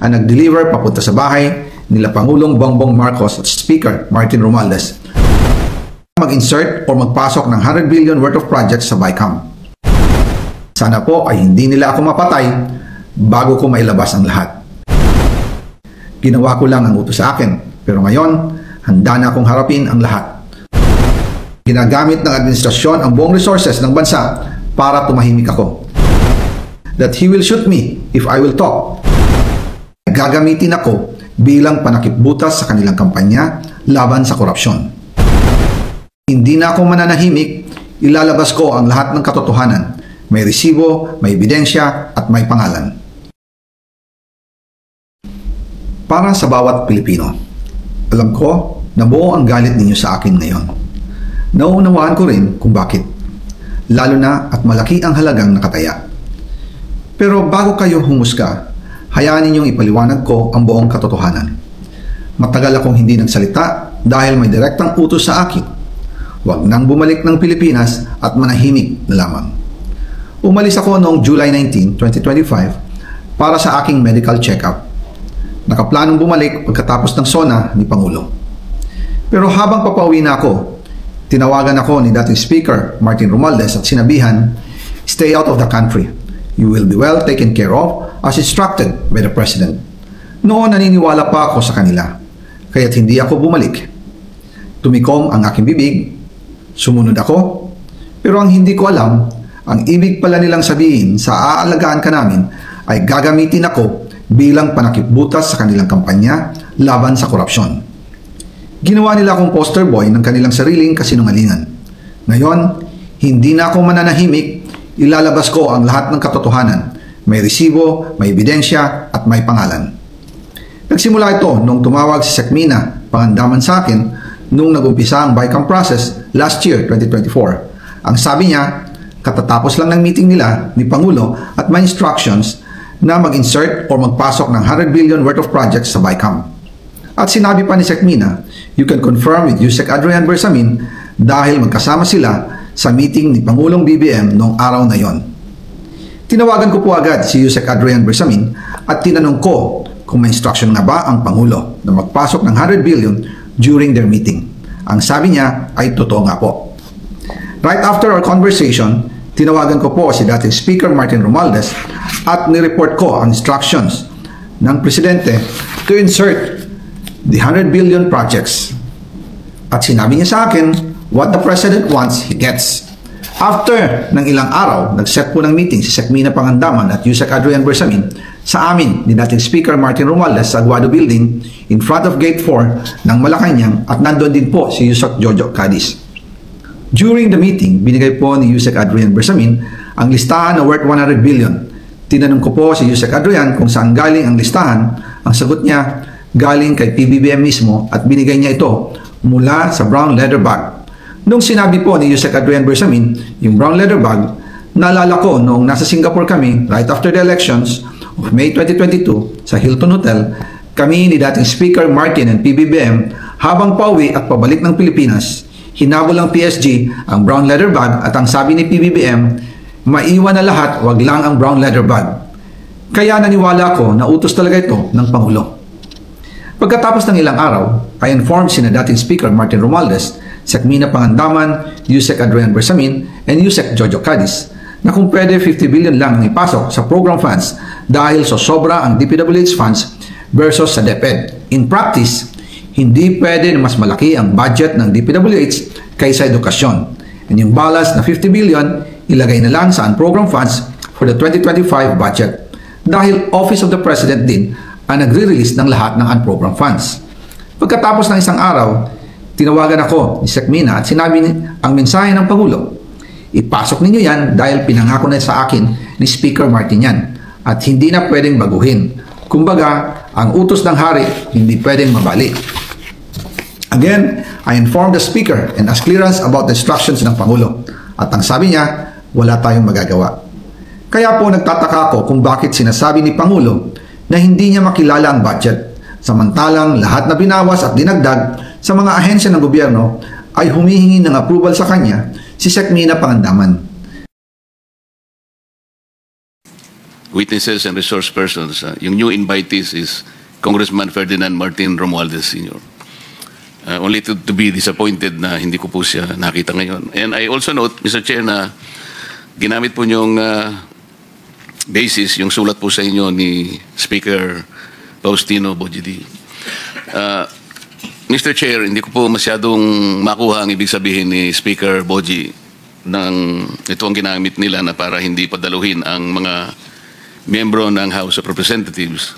ang nag-deliver papunta sa bahay nila Pangulong Bongbong Marcos at Speaker Martin Romualdez mag-insert o magpasok ng 100 billion worth of projects sa BICAM. Sana po ay hindi nila ako mapatay bago ko mailabas ang lahat. Ginawa ko lang ang utos sa akin, pero ngayon, handa na akong harapin ang lahat. Ginagamit ng administrasyon ang buong resources ng bansa para tumahimik ako. That he will shoot me if I will talk. Gagamitin ako bilang panakipbutas sa kanilang kampanya laban sa korupsyon. Hindi na ako mananahimik, ilalabas ko ang lahat ng katotohanan. May resibo, may ebidensya, at may pangalan. Para sa bawat Pilipino, alam ko na buo ang galit ninyo sa akin ngayon. Nauunawaan ko rin kung bakit, lalo na at malaki ang halagang nakataya. Pero bago kayo humusga, hayaan ninyong ipaliwanag ko ang buong katotohanan. Matagal akong hindi nagsalita dahil may direktang utos sa akin. Huwag nang bumalik ng Pilipinas at manahimik na lamang. Umalis ako noong July 19, 2025 para sa aking medical check-up. Nakaplanong bumalik pagkatapos ng SONA ni Pangulo. Pero habang papauwi na ako, tinawagan ako ni dating Speaker Martin Romualdez at sinabihan, "Stay out of the country. You will be well taken care of as instructed by the President." Noon naniniwala pa ako sa kanila, kaya't hindi ako bumalik. Tumikom ang aking bibig, sumunod ako, pero ang hindi ko alam, ang ibig pala nilang sabihin sa aalagaan ka namin ay gagamitin ako bilang panakipbutas sa kanilang kampanya laban sa korupsyon. Ginawa nila akong poster boy ng kanilang sariling kasinungalingan. Ngayon, hindi na ako mananahimik, ilalabas ko ang lahat ng katotohanan. May resibo, may ebidensya, at may pangalan. Nagsimula ito nung tumawag si Sekmina Pangandaman sa akin nung nag-umpisa ang BICAM process last year, 2024. Ang sabi niya, katatapos lang ng meeting nila ni Pangulo at may instructions na mag-insert o magpasok ng 100 billion worth of projects sa BICAM. At sinabi pa ni Sekmina, you can confirm with Yusek Adrian Bersamin dahil magkasama sila sa meeting ni Pangulong BBM noong araw na yon. Tinawagan ko po agad si Yusek Adrian Bersamin at tinanong ko kung may instruction nga ba ang Pangulo na magpasok ng 100 billion during their meeting. Ang sabi niya ay totoo nga po. Right after our conversation, tinawagan ko po si dating Speaker Martin Romualdez at nireport ko ang instructions ng Presidente to insert the 100 billion projects. At sinabi niya sa akin, what the President wants, he gets. After ng ilang araw, nag-set po ng meeting si Sekmina Pangandaman at Yusek Adrian Bersamin sa amin ni dating Speaker Martin Romualdez sa Aguado Building in front of Gate 4 ng Malacanang at nandoon din po si Yusek Jojo Cadiz. During the meeting, binigay po ni Yusek Adrian Bersamin ang listahan na worth 100 billion. Tinanong ko po si Yusek Adrian kung saan galing ang listahan. Ang sagot niya, galing kay PBBM mismo at binigay niya ito mula sa brown leather bag. Nung sinabi po ni Yusek Adrian Bersamin yung brown leather bag, naalala ko noong nasa Singapore kami right after the elections of May 2022 sa Hilton Hotel, kami ni dating Speaker Martin and PBBM habang pauwi at pabalik ng Pilipinas, hinabol ng PSG ang brown leather bag at ang sabi ni PBBM, maiwan na lahat, wag lang ang brown leather bag. Kaya naniwala ko na utos talaga ito ng Pangulo. Pagkatapos ng ilang araw, I informed sina dating Speaker Martin Romualdez, Sekmina Pangandaman, Yusek Adrian Bersamin, and Yusek Jojo Cadiz na kung pwede 50 billion lang ang ipasok sa program funds dahil sobra ang DPWH funds versus sa DepEd. In practice, hindi pwede na mas malaki ang budget ng DPWH kaysa edukasyon. And yung balance na 50 billion, ilagay na lang sa program funds for the 2025 budget dahil Office of the President din ang nagre-release ng lahat ng unprogrammed funds. Pagkatapos ng isang araw, tinawagan ako ni Sekmina at sinabi ang mensahe ng Pangulo, ipasok ninyo yan dahil pinangako na sa akin ni Speaker Martin yan at hindi na pwedeng baguhin. Kumbaga, ang utos ng hari hindi pwedeng mabali. Again, I informed the Speaker and asked clearance about the instructions ng Pangulo. At ang sabi niya, wala tayong magagawa. Kaya po nagtataka ako kung bakit sinasabi ni Pangulo na hindi niya makilala ang budget, samantalang lahat na binawas at dinagdag sa mga ahensya ng gobyerno ay humihingi ng approval sa kanya si Sekmina Pangandaman. witnesses and resource persons. Yung new invitees is Congressman Ferdinand Martin Romualdez Sr. Only to be disappointed na hindi ko po siya nakita ngayon. And I also note, Mr. Chair, na ginamit po niyong basis, yung sulat po sa inyo ni Speaker Faustino Bojidi. Mr. Chair, hindi ko po masyadong makuha ang ibig sabihin ni Speaker Boji ng ito ang ginamit nila na para hindi padaluhin ang mga miyembro ng House of Representatives,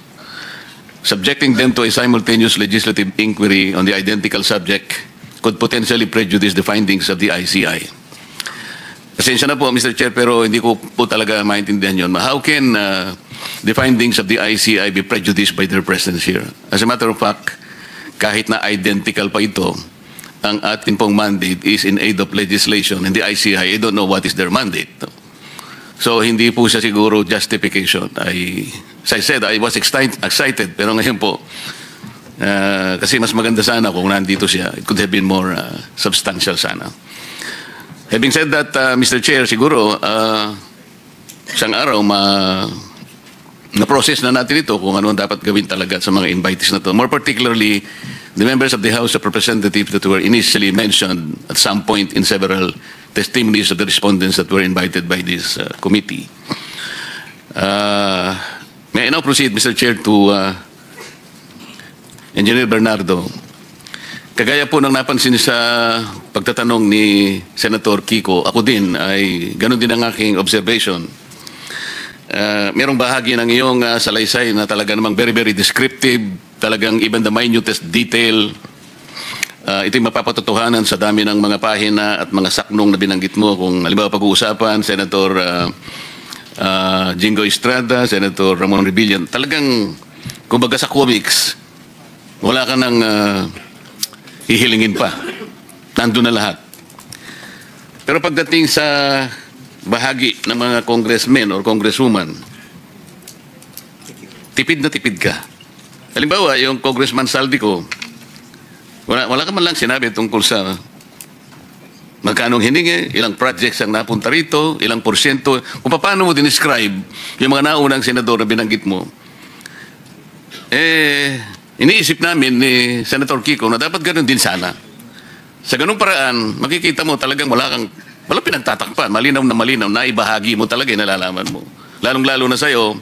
subjecting them to a simultaneous legislative inquiry on the identical subject could potentially prejudice the findings of the ICI. Pasensya na po, Mr. Chair, pero hindi ko po talaga maintindihan yun. How can the findings of the ICI be prejudiced by their presence here? As a matter of fact, kahit na identical pa ito, ang ating pong mandate is in aid of legislation, and the ICI, I don't know what is their mandate. So, hindi po siya siguro justification. As I said, I was excited, pero ngayon po, kasi mas maganda sana kung nandito siya. It could have been more substantial sana. Having said that, Mr. Chair, siguro, isang araw, na-process na natin ito kung ano dapat gawin talaga sa mga invitees na to. More particularly, the members of the House of Representatives that were initially mentioned at some point in several testimonies of the respondents that were invited by this committee. May I now proceed, Mr. Chair, to Engineer Bernardo. Kagaya po ng napansin sa pagtatanong ni Senator Kiko, ako din ay ganun din ang aking observation. Merong bahagi ng iyong salaysay na talaga namang very, very descriptive, talagang even the minutest detail. Ito'y mapapatotohanan sa dami ng mga pahina at mga saknong na binanggit mo. Kung halimbawa pag-uusapan, Senator Jingo Estrada, Senator Ramon Rebillan, talagang, kumbaga sa comics, wala ka nang hihilingin pa. Nandun na lahat. Pero pagdating sa bahagi ng mga congressmen or congresswoman, tipid na tipid ka. Halimbawa, yung Congressman Saldico, wala ka man lang sinabi tungkol sa magkanong hiningi, ilang projects ang napunta rito, ilang porsyento, kung paano mo dinescribe yung mga naunang senador na binanggit mo. Iniisip namin ni Senator Kiko na dapat ganun din sana. Sa ganung paraan, makikita mo talagang walang pinagtatakpan, malinaw na ibahagi mo talaga yung nalalaman mo. Lalong-lalo na sa'yo,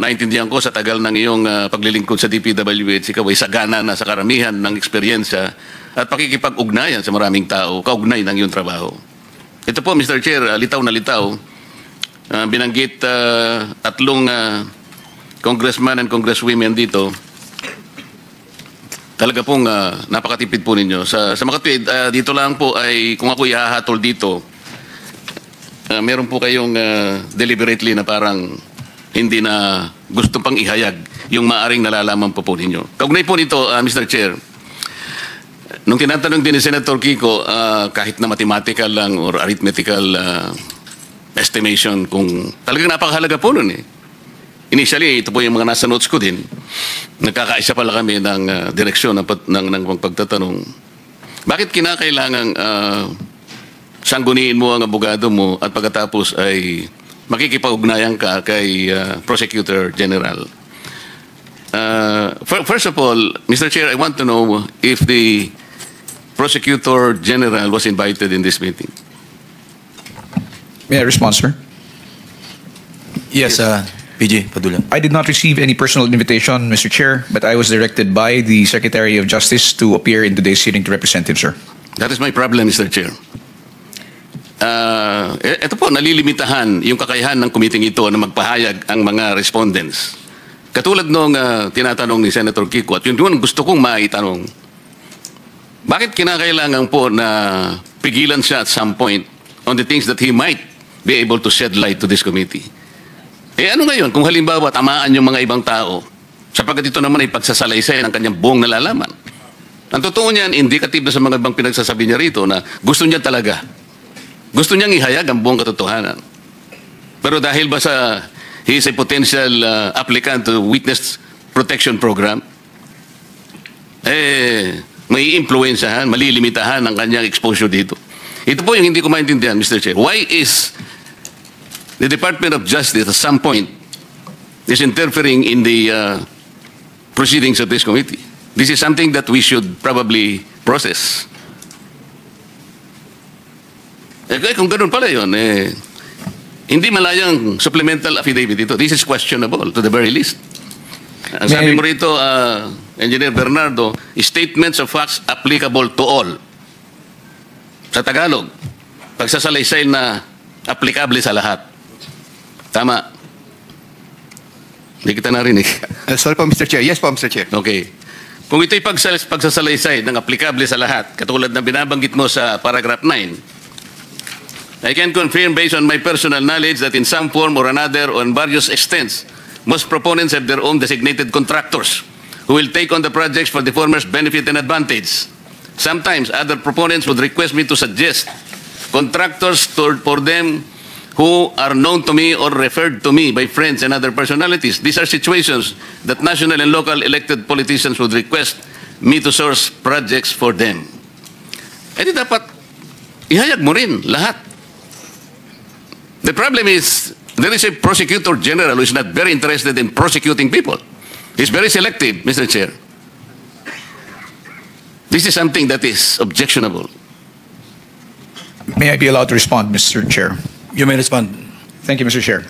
naintindihan ko sa tagal ng iyong paglilingkod sa DPWH, ikaw ay sagana na sa karamihan ng eksperyensya at pakikipag-ugnayan sa maraming tao, kaugnay ng iyong trabaho. Ito po, Mr. Chair, litaw na litaw, binanggit tatlong congressman and congresswomen dito. Talaga pong napakatipid po ninyo. Sa makatwid, dito lang po ay kung ako ihahatol dito, meron po kayong deliberately na parang hindi na gusto pang ihayag yung maaring nalalaman po ninyo. Kaugnay po nito, Mr. Chair, nung tinatanong din ni Senator Kiko, kahit na mathematical lang or arithmetical estimation, kung talagang napakahalaga po nun eh. Initially, ito po yung mga nasa notes ko din. Nagkakaisa pala kami ng direksyon ng pagtatanong. Bakit kinakailangang sangguniin mo ang abogado mo at pagkatapos ay makikipag-ugnayan ka kay Prosecutor General? First of all, Mr. Chair, I want to know if the Prosecutor General was invited in this meeting. May I respond, sir? Yes, PG Padula. I did not receive any personal invitation, Mr. Chair, but I was directed by the Secretary of Justice to appear in today's hearing to represent him, sir. That is my problem, Mr. Chair. Ito po, nalilimitahan yung kakayahan ng committee ito na magpahayag ang mga respondents. Katulad nung tinatanong ni Senator Kiko, at yun gusto kong maitanong, bakit kinakailangan po na pigilan siya at some point on the things that he might be able to shed light to this committee? Ano ngayon kung halimbawa tamaan yung mga ibang tao sapagkat ito naman ay pagsasalaysay ng kanyang buong nalalaman? Ang totoo niyan, indicative na sa mga ibang pinagsasabi niya rito na gusto niya talaga. Gusto niyang ihayag ang buong katotohanan. Pero dahil ba sa he is a potential applicant to Witness Protection Program, may influensyahan, malilimitahan ang kanyang exposure dito. Ito po yung hindi ko maintindihan, Mr. Chair. Why is the Department of Justice at some point is interfering in the proceedings of this committee. This is something that we should probably process. Kung ganun pala yun, hindi malayang supplemental affidavit ito. This is questionable to the very least. Ang sabi mo rito, Engineer Bernardo, statements of facts applicable to all. Sa Tagalog, pagsasalaysay na applicable sa lahat. Tama. Hindi kita narinig. Sorry po, Mr. Chair. Yes po, Mr. Chair. Okay. Kung ito'y pagsasalaysay ng applicable sa lahat, katulad ng binabanggit mo sa paragraph 9, I can confirm based on my personal knowledge that in some form or another or in various extents, most proponents have their own designated contractors who will take on the projects for the former's benefit and advantage. Sometimes other proponents would request me to suggest contractors for them who are known to me or referred to me by friends and other personalities. These are situations that national and local elected politicians would request me to source projects for them. Eh di dapat ihayag mo rin lahat. The problem is, there is a prosecutor general who is not very interested in prosecuting people. He's very selective, Mr. Chair. This is something that is objectionable. May I be allowed to respond, Mr. Chair? You may respond. Thank you, Mr. Chair.